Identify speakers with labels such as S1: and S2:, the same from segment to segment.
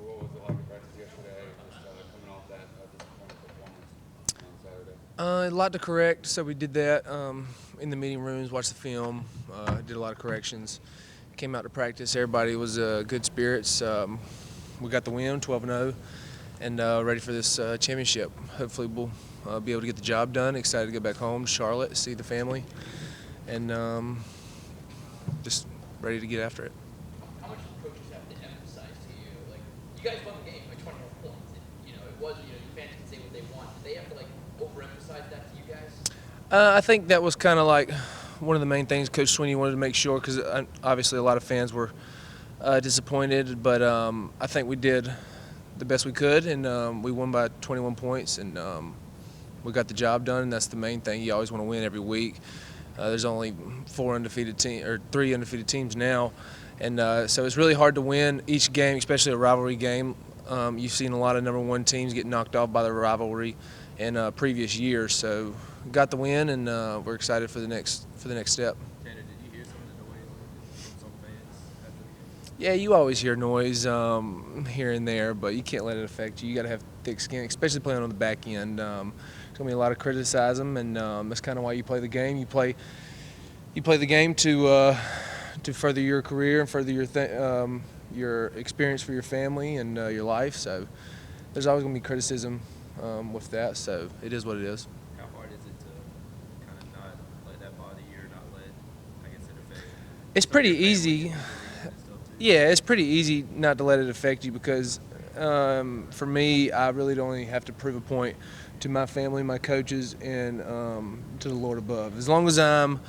S1: what was it like in practice yesterday, just coming off that disappointing performance on Saturday?
S2: A lot to correct, so we did that in the meeting rooms, watched the film, did a lot of corrections. Came out to practice. Everybody was good spirits. We got the win, 12-0, and ready for this championship. Hopefully we'll be able to get the job done. Excited to get back home to Charlotte, see the family, and just ready to get after it.
S3: How much do coaches have to emphasize to you? Like, you guys won the game by 21 points. It was, your fans can say what they want. Do they have to, overemphasize that to you guys?
S2: I think that was kind of like one of the main things Coach Sweeney wanted to make sure, because obviously a lot of fans were disappointed, but I think we did the best we could, and we won by 21 points, and we got the job done, and that's the main thing. You always want to win every week. There's only 3 undefeated teams now, and so it's really hard to win each game, especially a rivalry game. You've seen a lot of number 1 teams get knocked off by the rivalry in previous years, so got the win, and we're excited for the next step.
S4: Tanner, did you hear some of the noise from some fans after the game?
S2: Yeah, you always hear noise here and there, but you can't let it affect you. You got to have thick skin, especially playing on the back end. There's going to be a lot of criticism, and that's kind of why you play the game. You play the game to further your career and further your experience for your family and your life. So there's always going to be criticism with that. So it is what it is.
S4: How hard is it to kind of not let that bother you or not let, I guess, it affect?
S2: It's pretty easy. Yeah, it's pretty easy not to let it affect you, because for me, I really don't only have to prove a point to my family, my coaches, and to the Lord above. As long as I'm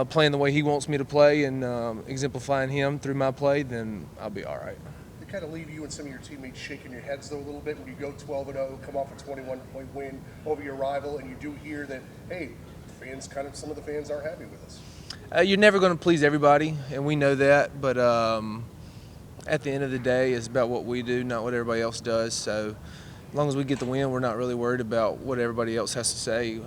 S2: playing the way He wants me to play and exemplifying Him through my play, then I'll be all right.
S5: They kind of leave you and some of your teammates shaking your heads though a little bit when you go 12-0, come off a 21-point win over your rival, and you do hear that, hey, some of the fans aren't happy with us.
S2: You're never going to please everybody, and we know that, but at the end of the day, it's about what we do, not what everybody else does. So as long as we get the win, we're not really worried about what everybody else has to say.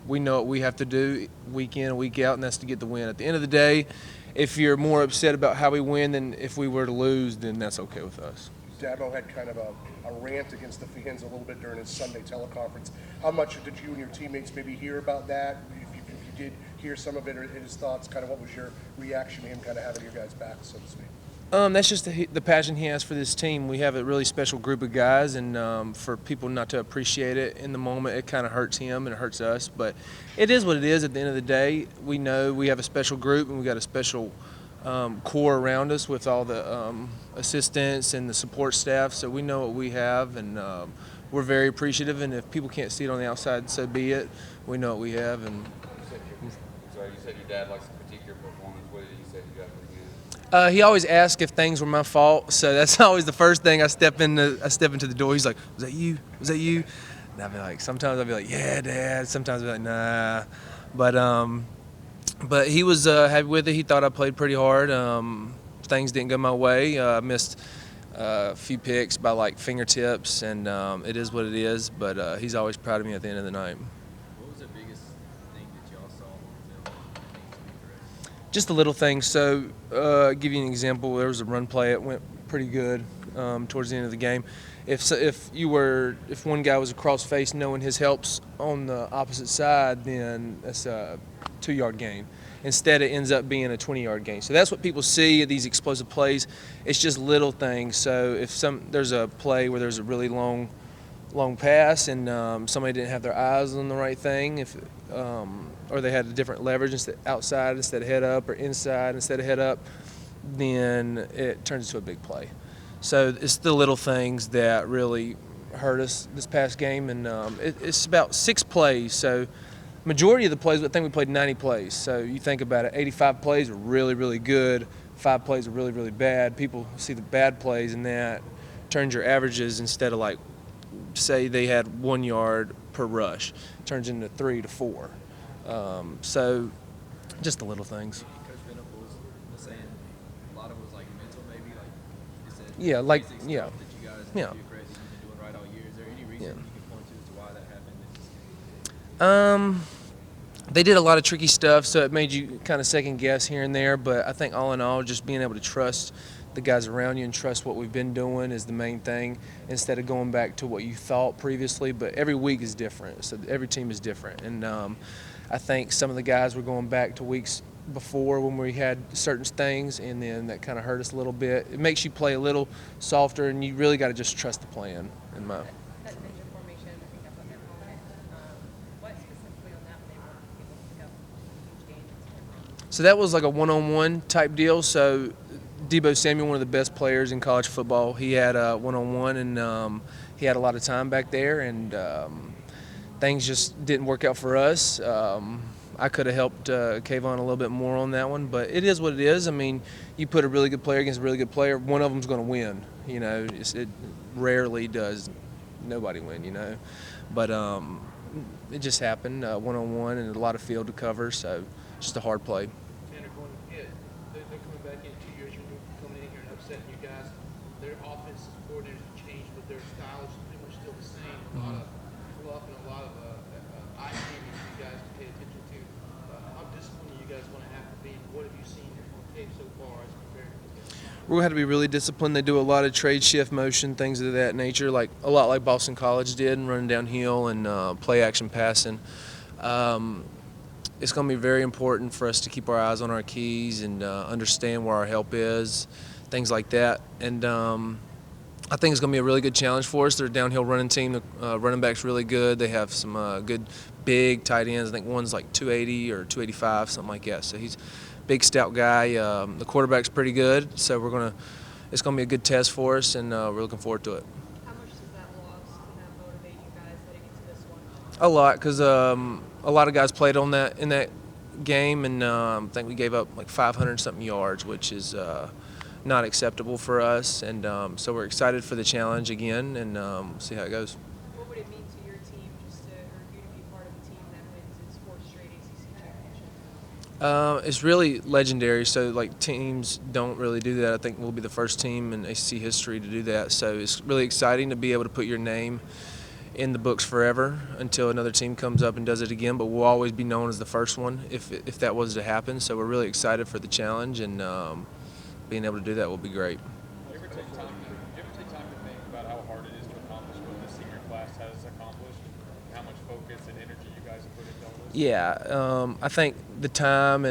S2: We know what we have to do week in and week out, and that's to get the win. At the end of the day, if you're more upset about how we win than if we were to lose, then that's okay with us.
S5: Dabo had kind of a rant against the fans a little bit during his Sunday teleconference. How much did you and your teammates maybe hear about that? If you did hear some of it or his thoughts, kind of what was your reaction to him kind of having your guys back, so to speak?
S2: That's just the passion he has for this team. We have a really special group of guys, and for people not to appreciate it in the moment, it kind of hurts him and it hurts us. But it is what it is at the end of the day. We know we have a special group, and we got a special core around us with all the assistants and the support staff, so we know what we have, and we're very appreciative. And if people can't see it on the outside, so be it. We know what we have. And
S1: You said your dad likes to critique your performance. What did he say to you after the game?
S2: he always asks if things were my fault, so that's always the first thing I step into the door. He's like, "Was that you? Was that you?" And I'll be like, sometimes I'll be like, "Yeah, Dad." Sometimes I'll be like, "Nah," but he was happy with it. He thought I played pretty hard. Things didn't go my way. I missed a few picks by like fingertips, and it is what it is. But he's always proud of me at the end of the night.
S4: What was the biggest thing that y'all saw on the film that needs to be corrected?
S2: Just the little things. So, give you an example. There was a run play. It went pretty good towards the end of the game. If one guy was across face, knowing his help's on the opposite side, then that's a 2-yard gain. Instead, it ends up being a 20-yard gain. So that's what people see at these explosive plays. It's just little things. So if there's a play where there's a really long pass and somebody didn't have their eyes on the right thing, or they had a different leverage outside instead of head up, or inside instead of head up, then it turns into a big play. So it's the little things that really hurt us this past game, and it's about 6 plays. So majority of the plays, I think we played 90 plays. So you think about it, 85 plays are really, really good. 5 plays are really, really bad. People see the bad plays, and that turns your averages, instead of like, say they had 1 yard per rush, turns into 3 to 4. So just the little things.
S4: Coach Venables was saying a lot of it was like mental, maybe, like you said.
S2: Yeah, like,
S4: basic stuff
S2: yeah.
S4: that you guys
S2: Yeah.
S4: do credit you've been doing right all year. Is there any reason you can point to as to why that happened in this game?
S2: They did a lot of tricky stuff, so it made you kind of second guess here and there. But I think all in all, just being able to trust the guys around you and trust what we've been doing is the main thing, instead of going back to what you thought previously. But every week is different, so every team is different. And I think some of the guys were going back to weeks before when we had certain things, and then that kind of hurt us a little bit. It makes you play a little softer, and you really got to just trust the plan. In my
S6: That ninja formation, I think that's what they're calling it. What specifically on that they want people to pick up huge gains?
S2: So that was like a one-on-one type deal. So Debo Samuel, one of the best players in college football, he had a one-on-one, and he had a lot of time back there, and things just didn't work out for us. I could have helped Kayvon a little bit more on that one, but it is what it is. I mean, you put a really good player against a really good player, one of them's going to win. You know, it rarely does nobody win, you know. But it just happened, one-on-one and a lot of field to cover, so just a hard play.
S7: Tanner, going ahead, they're coming back in 2 years removed, coming in here and upsetting you guys. Their offensive coordinators have changed, but their style is pretty much still the same. A lot of fluff and a lot of eye candy for you guys to pay attention to. How disciplined are you guys going to have to be? What have you seen on tape so far as compared to this?
S2: We're going to have to be really disciplined. They do a lot of trade shift motion, things of that nature, like a lot like Boston College did, and running downhill and play action passing. It's going to be very important for us to keep our eyes on our keys and understand where our help is, things like that. And I think it's going to be a really good challenge for us. They're a downhill running team. The running back's really good. They have some good big tight ends. I think one's like 280 or 285, something like that. So he's a big, stout guy. The quarterback's pretty good. So it's going to be a good test for us, and we're looking forward to it.
S6: How much does that loss kind of motivate you guys heading into this one?
S2: A lot, because a lot of guys played in that game, and I think we gave up like 500-something yards, which is not acceptable for us. And so we're excited for the challenge again, and see how it goes.
S6: What would it mean to your team or you to be part of a team that wins its 4th straight ACC championship?
S2: It's really legendary. So like teams don't really do that. I think we'll be the first team in ACC history to do that. So it's really exciting to be able to put your name in the books forever until another team comes up and does it again. But we'll always be known as the first one if that was to happen. So we're really excited for the challenge, and being able to do that will be great.
S1: Do you ever take time to think about how hard it is to accomplish what the senior class has accomplished? How much focus and energy you guys have put into all this?
S2: Yeah, I think the time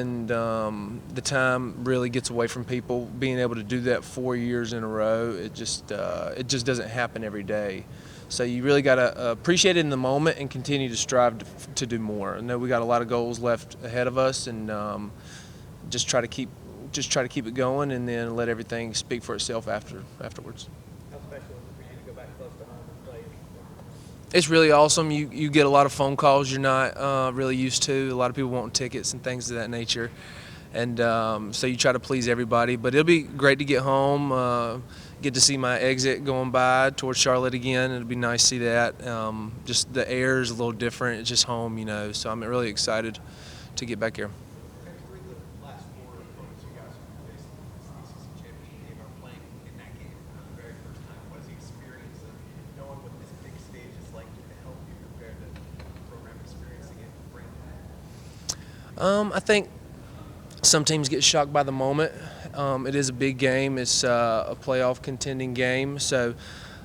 S2: really gets away from people. Being able to do that 4 years in a row, it just doesn't happen every day. So you really got to appreciate it in the moment and continue to strive to do more. I know we got a lot of goals left ahead of us, and just try to keep it going, and then let everything speak for itself afterwards.
S7: How special is it for you to go back close to home and play?
S2: It's really awesome. You get a lot of phone calls you're not really used to. A lot of people want tickets and things of that nature, and so you try to please everybody. But it'll be great to get home, get to see my exit going by towards Charlotte again. It'll be nice to see that. Just the air is a little different. It's just home, you know. So I'm really excited to get back here.
S8: Last 4 opponents you guys have faced in this ACC championship game are playing in that game for the very first time. What is the experience of knowing what this big stage is like to help you prepare the program experiencing it brand new?
S2: I think some teams get shocked by the moment. It is a big game. It's a playoff contending game. So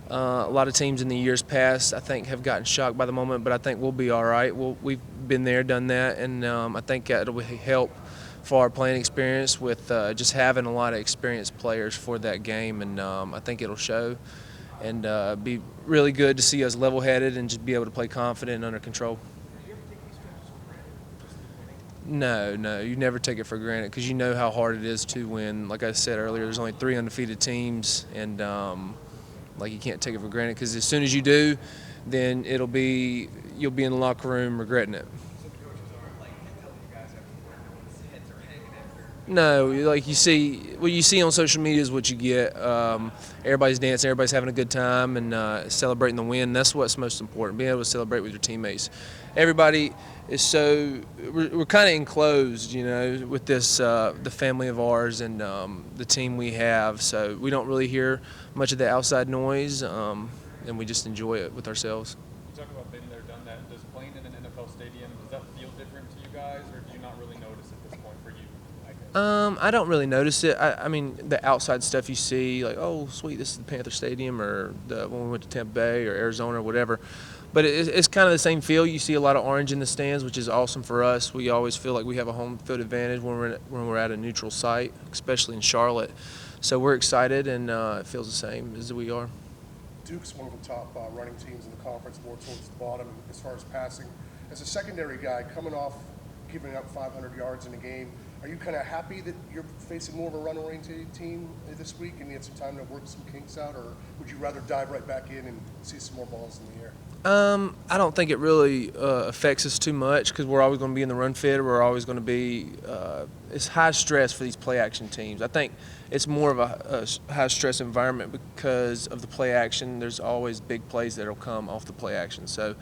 S2: a lot of teams in the years past, I think, have gotten shocked by the moment, but I think we'll be all right. We've been there, done that, and I think it'll help for our playing experience with just having a lot of experienced players for that game, and I think it'll show, and be really good to see us level-headed and just be able to play confident and under control. No, you never take it for granted because you know how hard it is to win. Like I said earlier, there's only 3 undefeated teams, and you can't take it for granted because as soon as you do, then you'll be in the locker room regretting it.
S8: So the coaches aren't like telling you guys everywhere, no one's heads are hanging after.
S2: No, like what you see on social media is what you get. Everybody's dancing, everybody's having a good time, and celebrating the win. That's what's most important, being able to celebrate with your teammates. Everybody is we're kind of enclosed, you know, with this the family of ours and the team we have. So we don't really hear much of the outside noise, and we just enjoy it with ourselves.
S1: You talk about been there, done that. Does playing in an NFL stadium, does that feel different to you guys, or do you not really notice at this point for you? I guess.
S2: I don't really notice it. I mean, the outside stuff you see, like, oh, sweet, this is the Panther Stadium, or when we went to Tampa Bay or Arizona or whatever. But it's kind of the same feel. You see a lot of orange in the stands, which is awesome for us. We always feel like we have a home field advantage when we're at a neutral site, especially in Charlotte. So we're excited, and it feels the same as we are.
S5: Duke's one of the top running teams in the conference, more towards the bottom as far as passing. As a secondary guy, coming off giving up 500 yards in a game, are you kind of happy that you're facing more of a run-oriented team this week and you had some time to work some kinks out, or would you rather dive right back in and see some more balls in the air?
S2: I don't think it really affects us too much because we're always going to be in the run fit. We're always going to be it's high stress for these play action teams. I think it's more of a high stress environment because of the play action. There's always big plays that'll come off the play action. So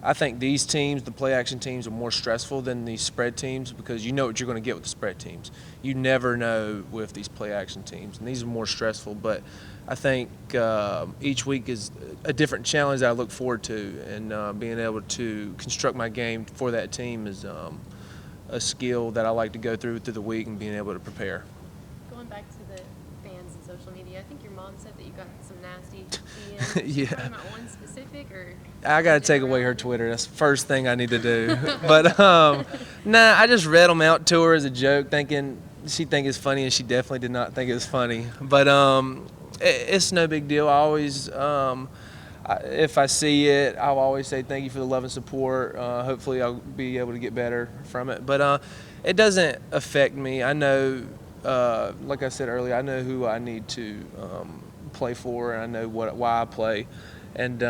S2: I think these teams, the play action teams, are more stressful than these spread teams because you know what you're going to get with the spread teams. You never know with these play action teams, and these are more stressful. But I think each week is a different challenge that I look forward to, and being able to construct my game for that team is a skill that I like to go through the week and being able to prepare.
S6: Going back to the fans and social media, I think your mom said that you got some nasty DMs.
S2: Yeah.
S6: Talking about one specific, or
S2: I got to take away her Twitter. That's the first thing I need to do. But, nah, I just read them out to her as a joke, thinking she think it's funny, and she definitely did not think it was funny. But it's no big deal. I always, if I see it, I'll always say thank you for the love and support. Hopefully I'll be able to get better from it. But it doesn't affect me. I know, like I said earlier, I know who I need to play for, and I know why I play. And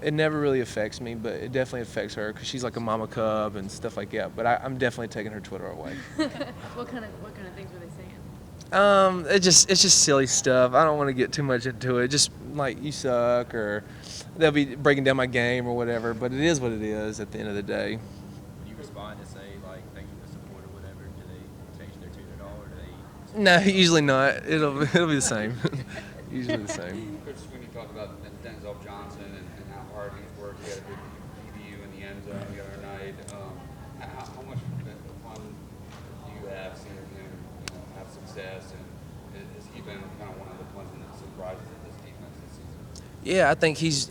S2: it never really affects me, but it definitely affects her because she's like a mama cub and stuff like that. But I'm definitely taking her Twitter away.
S6: what kind of things were they saying?
S2: It's just silly stuff. I don't want to get too much into it. Just like you suck, or they'll be breaking down my game or whatever. But it is what it is at the end of the day.
S4: When you respond to say like thank you for the support or whatever, do they change their tune at all, or do they?
S2: No, usually not. It'll be the same. Usually the same.
S9: Coach, when you talk about Denzel Johnson and how hard he's worked, he had a good PBU in the end zone the other night. How much fun do you have seeing him have success, and has he been kind of one of the pleasant surprises of this defense this season?
S2: Yeah, I think he's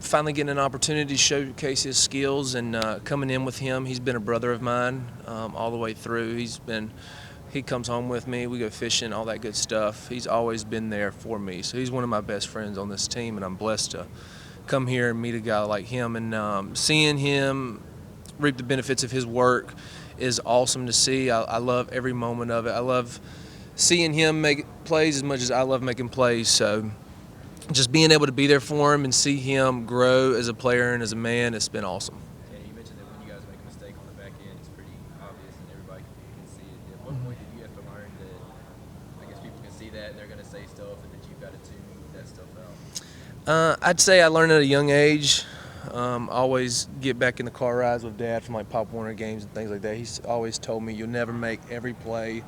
S2: finally getting an opportunity to showcase his skills, and coming in with him, he's been a brother of mine all the way through. He comes home with me, we go fishing, all that good stuff. He's always been there for me. So he's one of my best friends on this team, and I'm blessed to come here and meet a guy like him. And seeing him reap the benefits of his work is awesome to see. I love every moment of it. I love seeing him make plays as much as I love making plays. So just being able to be there for him and see him grow as a player and as a man, it's been awesome.
S4: Yeah, you mentioned that when you guys make a mistake on the back end, it's pretty obvious and everybody can see it. At what point did you have to learn that, I guess people can see that and they're going to say stuff and that you've got to tune that stuff out?
S2: I'd say I learned at a young age. Always get back in the car rides with Dad from like Pop Warner games and things like that. He's always told me you'll never make every play,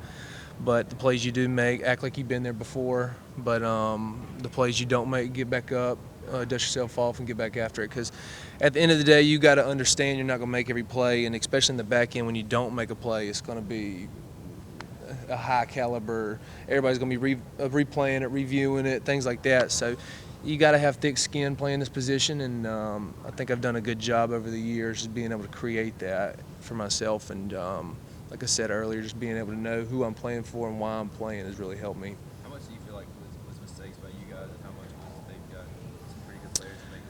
S2: but the plays you do make, act like you've been there before. But the plays you don't make, get back up, dust yourself off, and get back after it. Because at the end of the day, you got to understand you're not going to make every play, and especially in the back end, when you don't make a play, it's going to be a high caliber. Everybody's going to be replaying it, reviewing it, things like that. So you got to have thick skin playing this position, and I think I've done a good job over the years just being able to create that for myself. And like I said earlier, just being able to know who I'm playing for and why I'm playing has really helped me.
S4: How much do you feel like was mistakes by you guys, and how much was they've got some pretty good players to make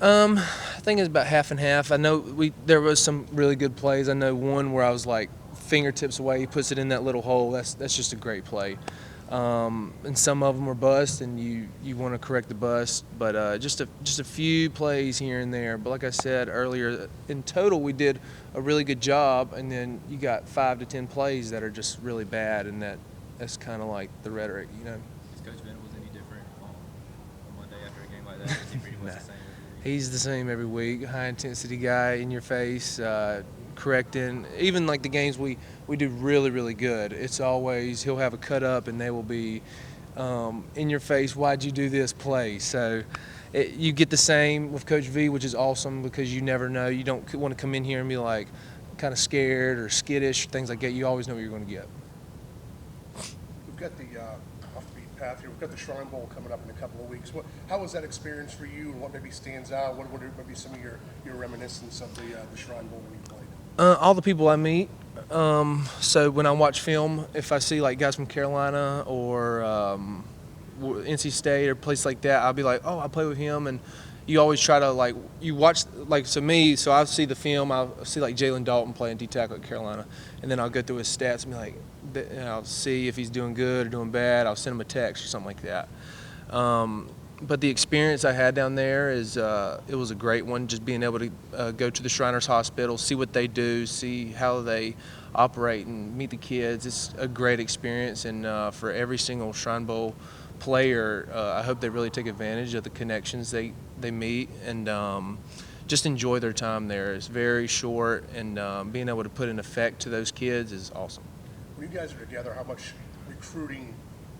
S4: those plays?
S2: I think it's about half and half. I know there was some really good plays. I know one where I was like fingertips away, he puts it in that little hole. That's just a great play. And some of them were bust, and you want to correct the bust, but just a few plays here and there. But like I said earlier, in total we did a really good job, and then you got 5 to 10 plays that are just really bad, and that's kind of like the rhetoric, you know.
S4: Is Coach Venables any different on Monday after a game like that? Is he pretty much the same?
S2: He's the same every week. High intensity guy, in your face, correcting. Even like the games we do really, really good. It's always he'll have a cut up and they will be in your face. Why'd you do this play? So you get the same with Coach V, which is awesome because you never know. You don't want to come in here and be like kind of scared or skittish, things like that. You always know what you're going to get.
S5: we've got the off the beat path here. We've got the Shrine Bowl coming up in a couple of weeks. How was that experience for you, and what maybe stands out? What are maybe some of your reminiscence of the Shrine Bowl when you played?
S2: All the people I meet. So when I watch film, if I see like guys from Carolina or NC State or a place like that, I'll be like, oh, I play with him. And you always try to like, you watch, like, so I see the film, I'll see like Jalen Dalton playing D-tackle at Carolina, and then I'll go through his stats and be like, I'll see if he's doing good or doing bad. I'll send him a text or something like that. But the experience I had down there is it was a great one, just being able to go to the Shriners Hospital, see what they do, see how they operate, and meet the kids. It's a great experience, and for every single Shrine Bowl player, I hope they really take advantage of the connections they meet, and just enjoy their time there. It's very short, and being able to put an effect to those kids is awesome.
S5: When you guys are together, how much recruiting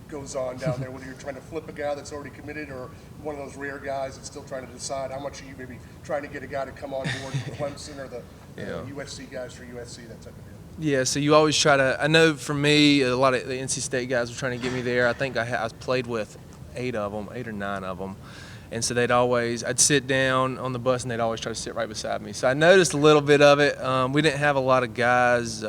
S5: goes on down there, whether you're trying to flip a guy that's already committed or one of those rare guys that's still trying to decide? How much are you maybe trying to get a guy to come on board from Clemson or the USC guys for USC, that type of deal?
S2: Yeah, so you always try to, I know for me, a lot of the NC State guys were trying to get me there. I think I played with 8 or 9 of them. And so I'd sit down on the bus and they'd always try to sit right beside me. So I noticed a little bit of it. We didn't have a lot of guys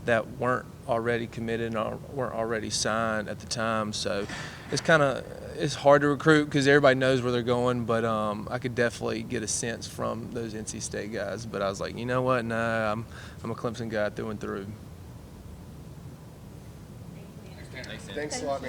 S2: that weren't already committed or weren't already signed at the time. So it's hard to recruit because everybody knows where they're going, but I could definitely get a sense from those NC State guys. But I was like, you know what? Nah, I'm a Clemson guy through and through.
S5: Thanks a lot, man.